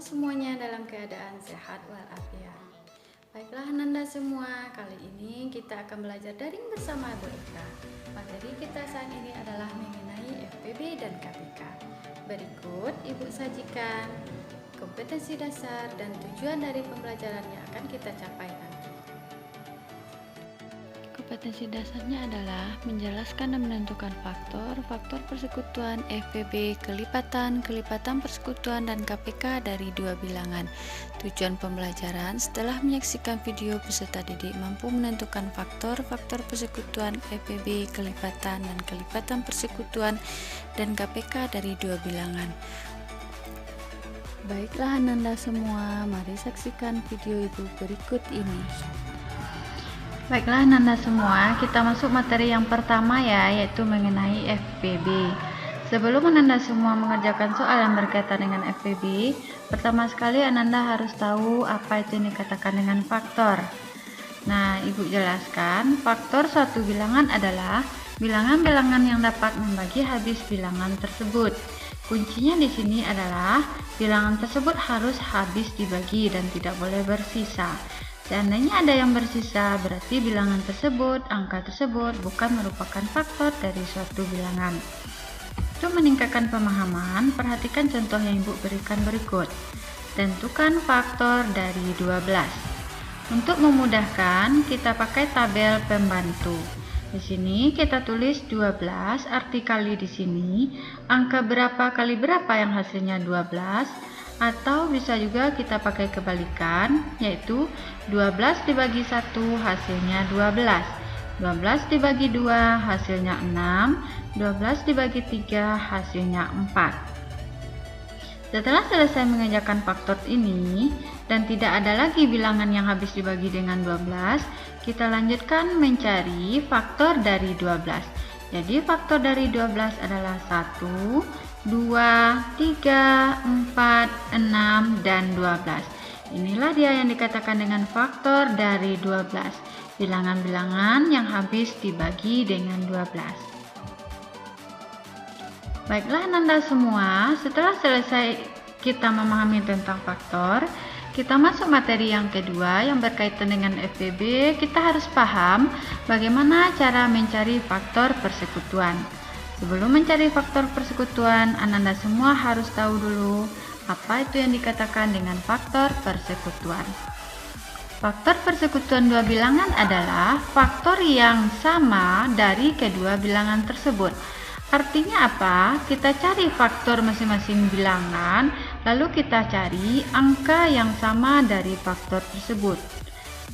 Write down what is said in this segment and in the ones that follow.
semuanya dalam keadaan sehat walafiat. Baiklah Ananda semua, kali ini kita akan belajar daring bersama Ibu Eka. Materi kita saat ini adalah mengenai FPB dan KPK. Berikut Ibu sajikan kompetensi dasar dan tujuan dari pembelajaran yang akan kita capai nanti. Kompetensi dasarnya adalah menjelaskan dan menentukan faktor persekutuan FPB, kelipatan persekutuan, dan KPK dari dua bilangan. Tujuan pembelajaran setelah menyaksikan video peserta didik mampu menentukan faktor persekutuan FPB, kelipatan persekutuan, dan KPK dari dua bilangan. Baiklah Ananda semua, mari saksikan video Ibu berikut ini. Baiklah Nanda semua, kita masuk materi yang pertama ya, yaitu mengenai FPB. Sebelum Ananda semua mengerjakan soal yang berkaitan dengan FPB, pertama sekali Ananda harus tahu apa itu yang dikatakan dengan faktor. Nah, Ibu jelaskan, faktor suatu bilangan adalah bilangan-bilangan yang dapat membagi habis bilangan tersebut. Kuncinya di sini adalah bilangan tersebut harus habis dibagi dan tidak boleh bersisa. Seandainya ada yang bersisa, berarti bilangan tersebut, angka tersebut bukan merupakan faktor dari suatu bilangan. Untuk meningkatkan pemahaman, perhatikan contoh yang Ibu berikan berikut. Tentukan faktor dari 12. Untuk memudahkan, kita pakai tabel pembantu. Di sini kita tulis 12, arti kali di sini, angka berapa kali berapa yang hasilnya 12. Atau bisa juga kita pakai kebalikan, yaitu 12 dibagi 1 hasilnya 12, 12 dibagi 2 hasilnya 6, 12 dibagi 3 hasilnya 4. Setelah selesai mengerjakan faktor ini dan tidak ada lagi bilangan yang habis dibagi dengan 12, kita lanjutkan mencari faktor dari 12. Jadi faktor dari 12 adalah 1, 2, 3, 4, 6, dan 12. Inilah dia yang dikatakan dengan faktor dari 12. Bilangan-bilangan yang habis dibagi dengan 12. Baiklah Nanda semua, setelah selesai kita memahami tentang faktor, kita masuk materi yang kedua yang berkaitan dengan FPB. Kita harus paham bagaimana cara mencari faktor persekutuan. Sebelum mencari faktor persekutuan, Ananda semua harus tahu dulu apa itu yang dikatakan dengan faktor persekutuan. Faktor persekutuan dua bilangan adalah faktor yang sama dari kedua bilangan tersebut. Artinya apa? Kita cari faktor masing-masing bilangan, lalu kita cari angka yang sama dari faktor tersebut.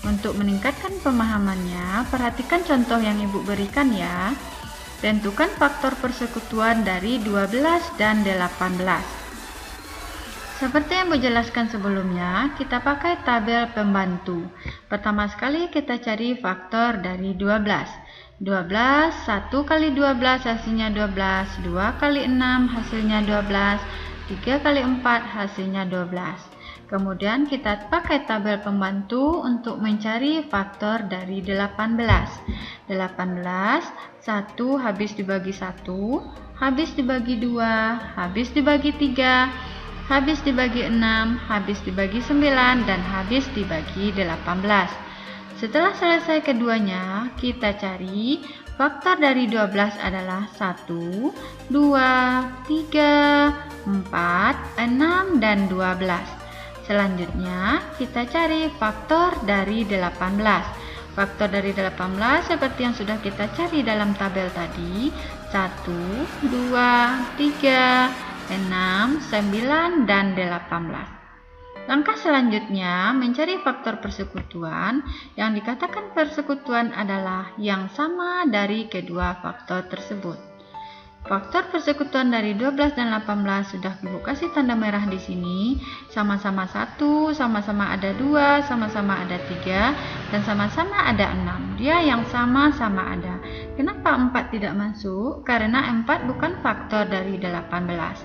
Untuk meningkatkan pemahamannya, perhatikan contoh yang Ibu berikan ya. Tentukan faktor persekutuan dari 12 dan 18. Seperti yang Ibu jelaskan sebelumnya, kita pakai tabel pembantu. Pertama sekali kita cari faktor dari 12. 12, 1 kali 12 hasilnya 12, 2 kali 6 hasilnya 12, 3 kali 4 hasilnya 12. Kemudian kita pakai tabel pembantu untuk mencari faktor dari 18. 18, 1 habis dibagi 1, habis dibagi 2, habis dibagi 3, habis dibagi 6, habis dibagi 9, dan habis dibagi 18. Setelah selesai keduanya, kita cari faktor dari 12 adalah 1, 2, 3, 4, 6, dan 12. Selanjutnya, kita cari faktor dari 18. Faktor dari 18 seperti yang sudah kita cari dalam tabel tadi, 1, 2, 3, 6, 9, dan 18. Langkah selanjutnya, mencari faktor persekutuan. Yang dikatakan persekutuan adalah yang sama dari kedua faktor tersebut. Faktor persekutuan dari 12 dan 18 sudah Ibu kasih tanda merah di sini. Sama-sama 1, sama-sama ada 2, sama-sama ada 3, dan sama-sama ada 6. Dia yang sama-sama ada. Kenapa 4 tidak masuk? Karena 4 bukan faktor dari 18.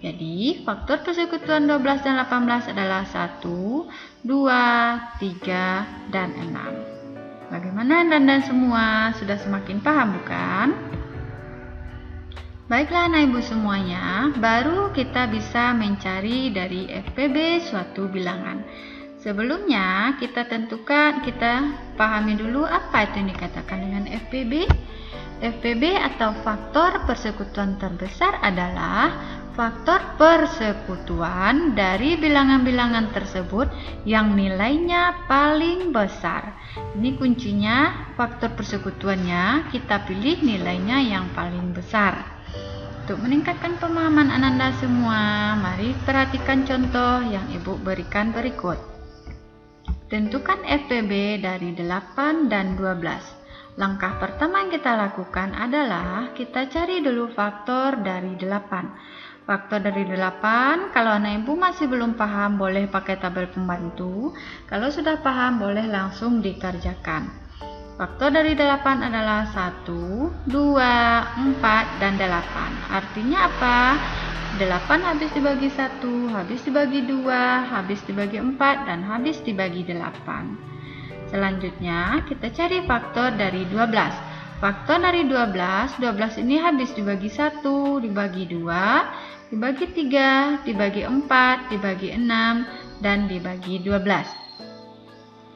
Jadi, faktor persekutuan 12 dan 18 adalah 1, 2, 3, dan 6. Bagaimana Anda semua? Sudah semakin paham bukan? Baiklah anak ibu semuanya, baru kita bisa mencari dari FPB suatu bilangan. Sebelumnya kita pahami dulu apa itu yang dikatakan dengan FPB. FPB atau faktor persekutuan terbesar adalah faktor persekutuan dari bilangan-bilangan tersebut yang nilainya paling besar. Ini kuncinya, faktor persekutuannya kita pilih nilainya yang paling besar. Untuk meningkatkan pemahaman Ananda semua, mari perhatikan contoh yang Ibu berikan berikut. Tentukan FPB dari 8 dan 12. Langkah pertama yang kita lakukan adalah kita cari dulu faktor dari 8. Faktor dari 8, kalau anak ibu masih belum paham boleh pakai tabel pembantu. Kalau sudah paham boleh langsung dikerjakan. Faktor dari 8 adalah 1, 2, 4, dan 8. Artinya apa? 8 habis dibagi 1, habis dibagi 2, habis dibagi 4, dan habis dibagi 8. Selanjutnya kita cari faktor dari 12. Faktor dari 12 ini habis dibagi 1, dibagi 2, dibagi 3, dibagi 4, dibagi 6, dan dibagi 12.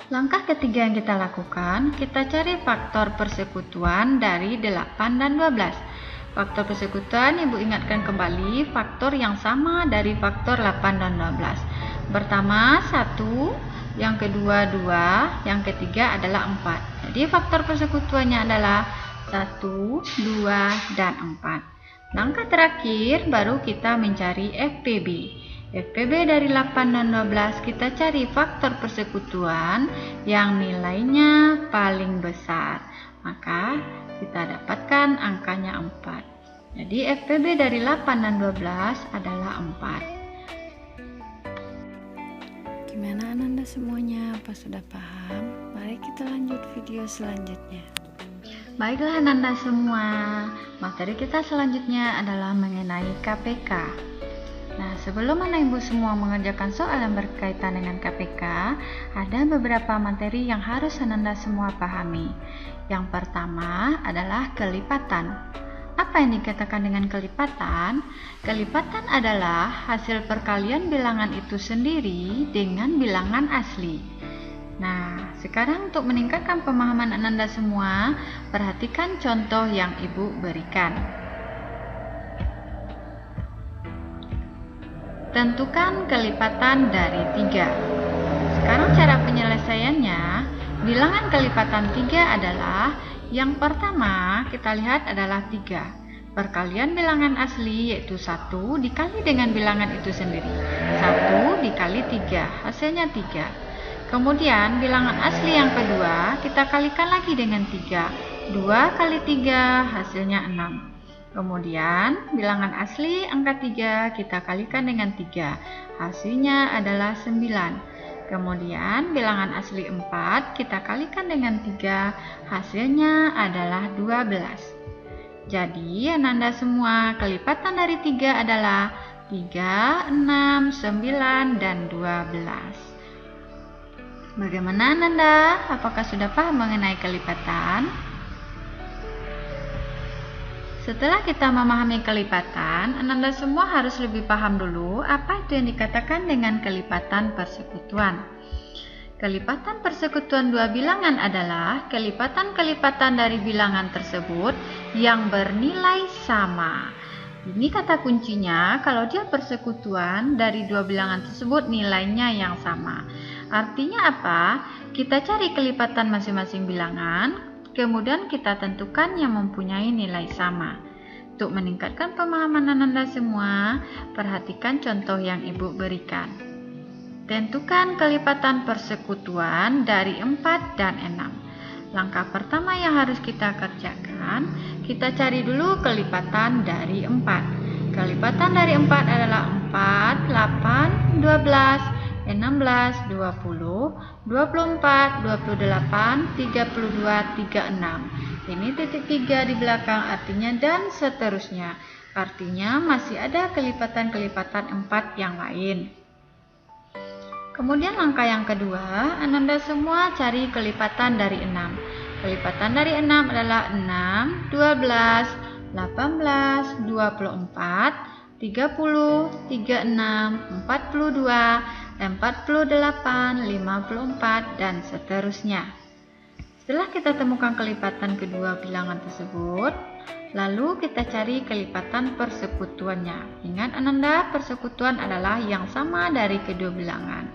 Langkah ketiga yang kita lakukan, kita cari faktor persekutuan dari 8 dan 12. Faktor persekutuan, Ibu ingatkan kembali, faktor yang sama dari faktor 8 dan 12. Pertama 1, yang kedua 2, yang ketiga adalah 4. Jadi faktor persekutuannya adalah 1, 2, dan 4. Langkah terakhir baru kita mencari FPB. FPB dari 8 dan 12 kita cari faktor persekutuan yang nilainya paling besar. Maka kita dapatkan angkanya 4. Jadi FPB dari 8 dan 12 adalah 4. Gimana Ananda semuanya? Apa sudah paham? Mari kita lanjut video selanjutnya. Baiklah Ananda semua, materi kita selanjutnya adalah mengenai KPK. Nah, sebelum anak ibu semua mengerjakan soal yang berkaitan dengan KPK, ada beberapa materi yang harus Ananda semua pahami. Yang pertama adalah kelipatan. Apa yang dikatakan dengan kelipatan? Kelipatan adalah hasil perkalian bilangan itu sendiri dengan bilangan asli. Nah, sekarang untuk meningkatkan pemahaman Ananda semua, perhatikan contoh yang Ibu berikan. Tentukan kelipatan dari 3. Sekarang cara penyelesaiannya, bilangan kelipatan 3 adalah yang pertama kita lihat adalah 3. Perkalian bilangan asli yaitu 1 dikali dengan bilangan itu sendiri. 1 dikali 3, hasilnya 3. Kemudian bilangan asli yang kedua kita kalikan lagi dengan 3. 2 kali 3 hasilnya 6. Kemudian bilangan asli angka 3 kita kalikan dengan 3. Hasilnya adalah 9. Kemudian bilangan asli 4 kita kalikan dengan 3. Hasilnya adalah 12. Jadi Ananda semua, kelipatan dari 3 adalah 3, 6, 9, dan 12. Bagaimana Ananda? Apakah sudah paham mengenai kelipatan? Setelah kita memahami kelipatan, Ananda semua harus lebih paham dulu apa itu yang dikatakan dengan kelipatan persekutuan. Kelipatan persekutuan dua bilangan adalah kelipatan-kelipatan dari bilangan tersebut yang bernilai sama. Ini kata kuncinya, kalau dia persekutuan dari dua bilangan tersebut nilainya yang sama. Artinya apa? Kita cari kelipatan masing-masing bilangan, kemudian kita tentukan yang mempunyai nilai sama. Untuk meningkatkan pemahaman Ananda semua, perhatikan contoh yang Ibu berikan. Tentukan kelipatan persekutuan dari 4 dan 6. Langkah pertama yang harus kita kerjakan, kita cari dulu kelipatan dari 4. Kelipatan dari 4 adalah 4, 8, 12, 16, 20, 24, 28, 32, 36. Ini titik 3 di belakang artinya dan seterusnya. Artinya masih ada kelipatan-kelipatan 4 yang lain. Kemudian langkah yang kedua, Ananda semua cari kelipatan dari 6. Kelipatan dari 6 adalah 6, 12, 18, 24, 30, 36, 42, 48, 54, dan seterusnya. Setelah kita temukan kelipatan kedua bilangan tersebut, lalu kita cari kelipatan persekutuannya. Ingat Ananda, persekutuan adalah yang sama dari kedua bilangan.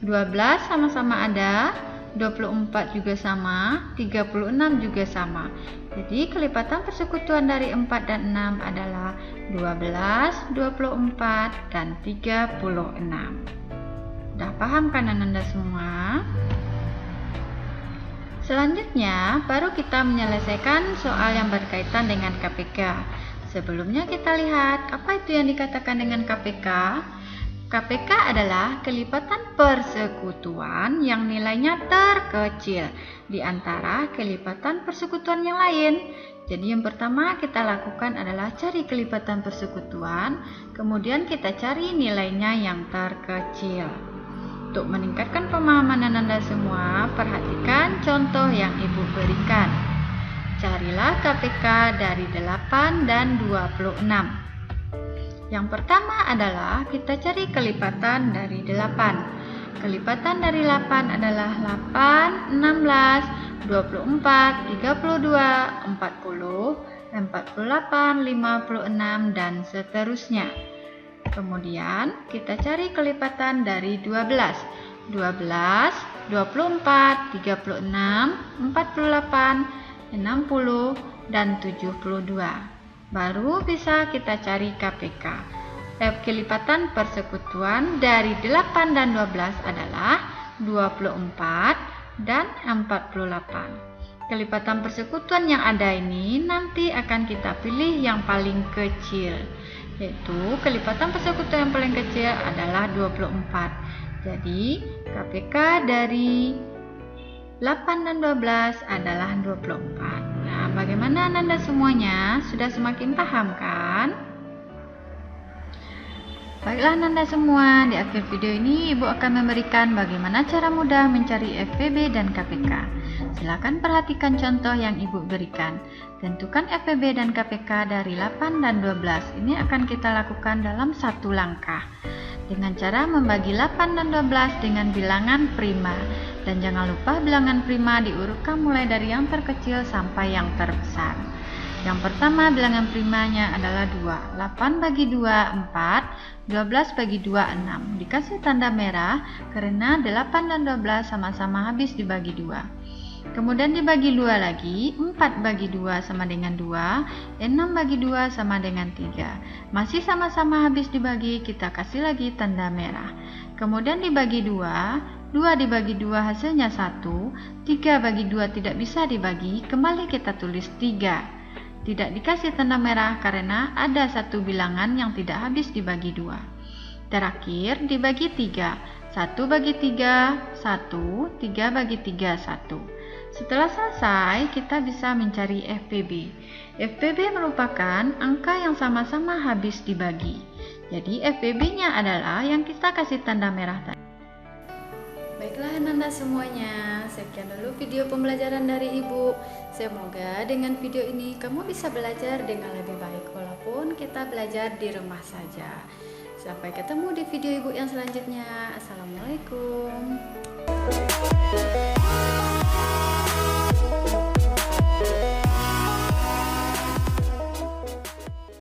12 sama-sama ada, 24 juga sama, 36 juga sama. Jadi kelipatan persekutuan dari 4 dan 6 adalah 12, 24, dan 36. Udah paham kan Ananda semua? Selanjutnya, baru kita menyelesaikan soal yang berkaitan dengan KPK. Sebelumnya kita lihat apa itu yang dikatakan dengan KPK. KPK adalah kelipatan persekutuan yang nilainya terkecil di antara kelipatan persekutuan yang lain. Jadi yang pertama kita lakukan adalah cari kelipatan persekutuan, kemudian kita cari nilainya yang terkecil. Untuk meningkatkan pemahaman Ananda semua, perhatikan contoh yang Ibu berikan. Carilah KPK dari 8 dan 26. Yang pertama adalah kita cari kelipatan dari 8. Kelipatan dari 8 adalah 8, 16, 24, 32, 40, 48, 56, dan seterusnya. Kemudian kita cari kelipatan dari 12. 12, 24, 36, 48, 60, dan 72. Baru bisa kita cari KPK. Kelipatan persekutuan dari 8 dan 12 adalah 24 dan 48. Kelipatan persekutuan yang ada ini nanti akan kita pilih yang paling kecil, yaitu kelipatan persekutuan yang paling kecil adalah 24. Jadi KPK dari 8 dan 12 adalah 24. Nah, bagaimana Ananda semuanya? Sudah semakin paham kan? Baiklah Ananda semua, di akhir video ini Ibu akan memberikan bagaimana cara mudah mencari FVB dan KPK. Silakan perhatikan contoh yang Ibu berikan. Tentukan FVB dan KPK dari 8 dan 12. Ini akan kita lakukan dalam satu langkah, dengan cara membagi 8 dan 12 dengan bilangan prima. Dan jangan lupa bilangan prima diurutkan mulai dari yang terkecil sampai yang terbesar. Yang pertama bilangan primanya adalah 2. 8 bagi 2, 4. 12 bagi 2, 6. Dikasih tanda merah karena 8 dan 12 sama-sama habis dibagi 2. Kemudian dibagi 2 lagi, 4 bagi 2 sama dengan 2, 6 bagi 2 sama dengan 3. Masih sama-sama habis dibagi, kita kasih lagi tanda merah. Kemudian dibagi 2, 2 dibagi 2 hasilnya 1, 3 bagi 2 tidak bisa dibagi, kembali kita tulis 3. Tidak dikasih tanda merah karena ada satu bilangan yang tidak habis dibagi 2. Terakhir dibagi 3, 1 bagi 3, 1, 3 bagi 3, 1. Setelah selesai, kita bisa mencari FVB. FVB merupakan angka yang sama-sama habis dibagi. Jadi FVB-nya adalah yang kita kasih tanda merah tadi. Baiklah Ananda semuanya, sekian dulu video pembelajaran dari Ibu. Semoga dengan video ini kamu bisa belajar dengan lebih baik walaupun kita belajar di rumah saja. Sampai ketemu di video Ibu yang selanjutnya. Assalamualaikum.